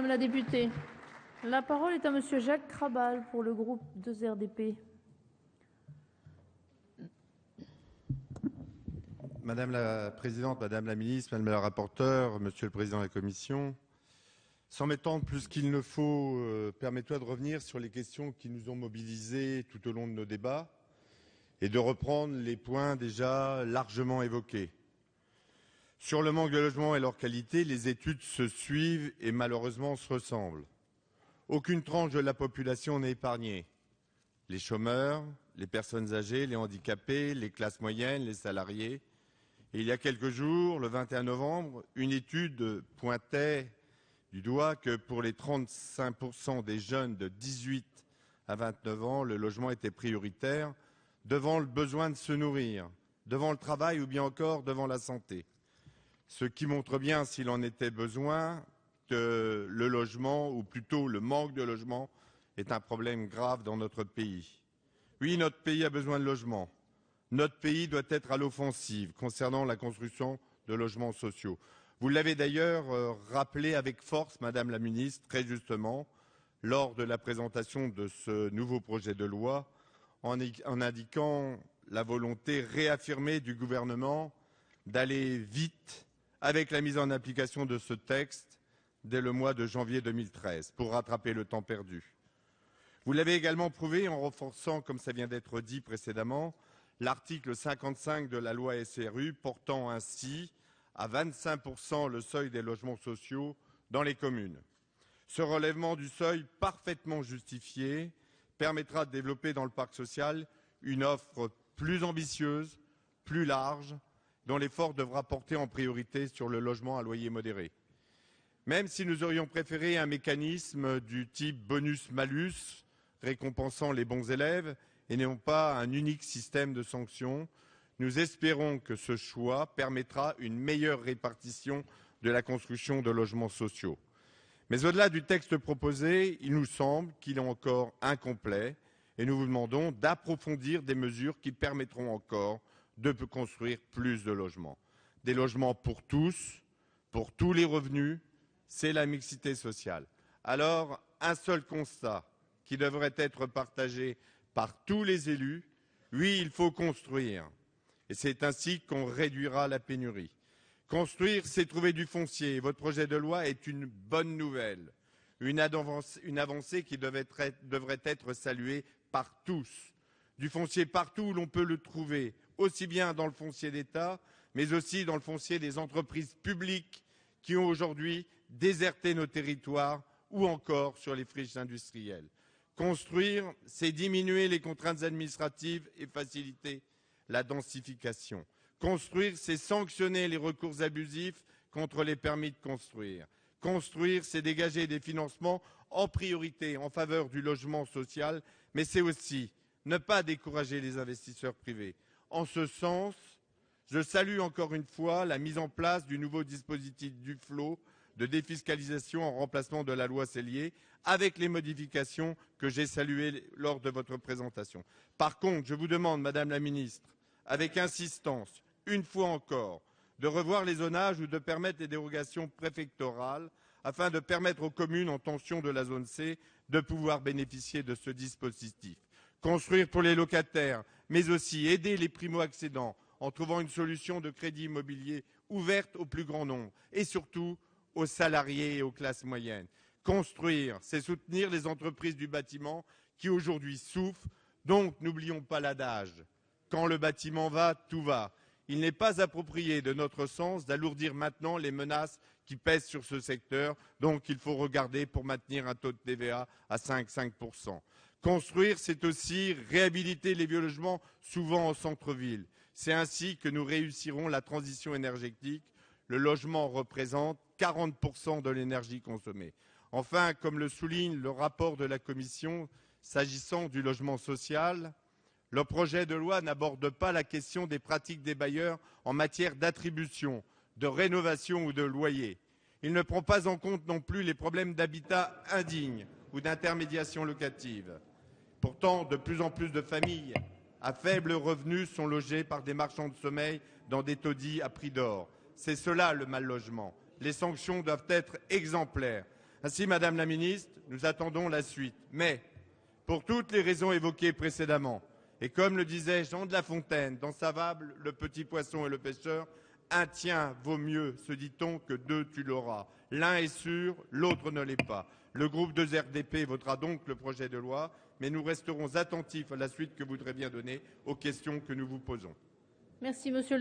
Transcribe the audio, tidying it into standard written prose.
madame la députée. La parole est à monsieur Jacques Krabal pour le groupe 2RDP. Madame la présidente, madame la ministre, madame la rapporteure, monsieur le président de la commission, sans m'étendre plus qu'il ne faut, permettez-moi de revenir sur les questions qui nous ont mobilisés tout au long de nos débats et de reprendre les points déjà largement évoqués. Sur le manque de logements et leur qualité, les études se suivent et malheureusement se ressemblent. Aucune tranche de la population n'est épargnée. Les chômeurs, les personnes âgées, les handicapés, les classes moyennes, les salariés. Et il y a quelques jours, le 21 novembre, une étude pointait du doigt que pour les 35% des jeunes de 18 à 29 ans, le logement était prioritaire devant le besoin de se nourrir, devant le travail ou bien encore devant la santé. Ce qui montre bien, s'il en était besoin, que le logement, ou plutôt le manque de logement, est un problème grave dans notre pays. Oui, notre pays a besoin de logement. Notre pays doit être à l'offensive concernant la construction de logements sociaux. Vous l'avez d'ailleurs rappelé avec force, Madame la Ministre, très justement, lors de la présentation de ce nouveau projet de loi, en indiquant la volonté réaffirmée du gouvernement d'aller vite avec la mise en application de ce texte dès le mois de janvier 2013 pour rattraper le temps perdu. Vous l'avez également prouvé en renforçant, comme ça vient d'être dit précédemment, l'article 55 de la loi SRU, portant ainsi à 25% le seuil des logements sociaux dans les communes. Ce relèvement du seuil, parfaitement justifié, permettra de développer dans le parc social une offre plus ambitieuse, plus large, dont l'effort devra porter en priorité sur le logement à loyer modéré. Même si nous aurions préféré un mécanisme du type bonus-malus, récompensant les bons élèves, et non pas un unique système de sanctions, nous espérons que ce choix permettra une meilleure répartition de la construction de logements sociaux. Mais au-delà du texte proposé, il nous semble qu'il est encore incomplet et nous vous demandons d'approfondir des mesures qui permettront encore de construire plus de logements. Des logements pour tous les revenus, c'est la mixité sociale. Alors, un seul constat qui devrait être partagé par tous les élus, oui, il faut construire. Et c'est ainsi qu'on réduira la pénurie. Construire, c'est trouver du foncier. Votre projet de loi est une bonne nouvelle, une avancée qui devrait être saluée par tous. Du foncier partout où l'on peut le trouver, aussi bien dans le foncier d'État, mais aussi dans le foncier des entreprises publiques qui ont aujourd'hui déserté nos territoires ou encore sur les friches industrielles. Construire, c'est diminuer les contraintes administratives et faciliter la densification. Construire, c'est sanctionner les recours abusifs contre les permis de construire. Construire, c'est dégager des financements en priorité en faveur du logement social, mais c'est aussi ne pas décourager les investisseurs privés. En ce sens, je salue encore une fois la mise en place du nouveau dispositif Duflot de défiscalisation en remplacement de la loi Sellier, avec les modifications que j'ai saluées lors de votre présentation. Par contre, je vous demande, Madame la Ministre, avec insistance, une fois encore, de revoir les zonages ou de permettre les dérogations préfectorales afin de permettre aux communes en tension de la zone C de pouvoir bénéficier de ce dispositif. Construire pour les locataires, mais aussi aider les primo-accédants en trouvant une solution de crédit immobilier ouverte au plus grand nombre et surtout aux salariés et aux classes moyennes. Construire, c'est soutenir les entreprises du bâtiment qui aujourd'hui souffrent. Donc, n'oublions pas l'adage. Quand le bâtiment va, tout va. Il n'est pas approprié, de notre sens, d'alourdir maintenant les menaces qui pèsent sur ce secteur. Donc, il faut regarder pour maintenir un taux de TVA à 5%. Construire, c'est aussi réhabiliter les vieux logements, souvent en centre-ville. C'est ainsi que nous réussirons la transition énergétique. Le logement représente 40% de l'énergie consommée. Enfin, comme le souligne le rapport de la Commission, s'agissant du logement social, le projet de loi n'aborde pas la question des pratiques des bailleurs en matière d'attribution, de rénovation ou de loyer. Il ne prend pas en compte non plus les problèmes d'habitat indigne ou d'intermédiation locative. Pourtant, de plus en plus de familles à faible revenu sont logées par des marchands de sommeil dans des taudis à prix d'or. C'est cela le mal-logement. Les sanctions doivent être exemplaires. Ainsi, Madame la Ministre, nous attendons la suite. Mais, pour toutes les raisons évoquées précédemment, et comme le disait Jean de La Fontaine dans sa fable « Le petit poisson et le pêcheur », un tien vaut mieux, se dit-on, que deux tu l'auras. L'un est sûr, l'autre ne l'est pas. Le groupe 2RDP votera donc le projet de loi, mais nous resterons attentifs à la suite que vous voudrez bien donner aux questions que nous vous posons. Merci, Monsieur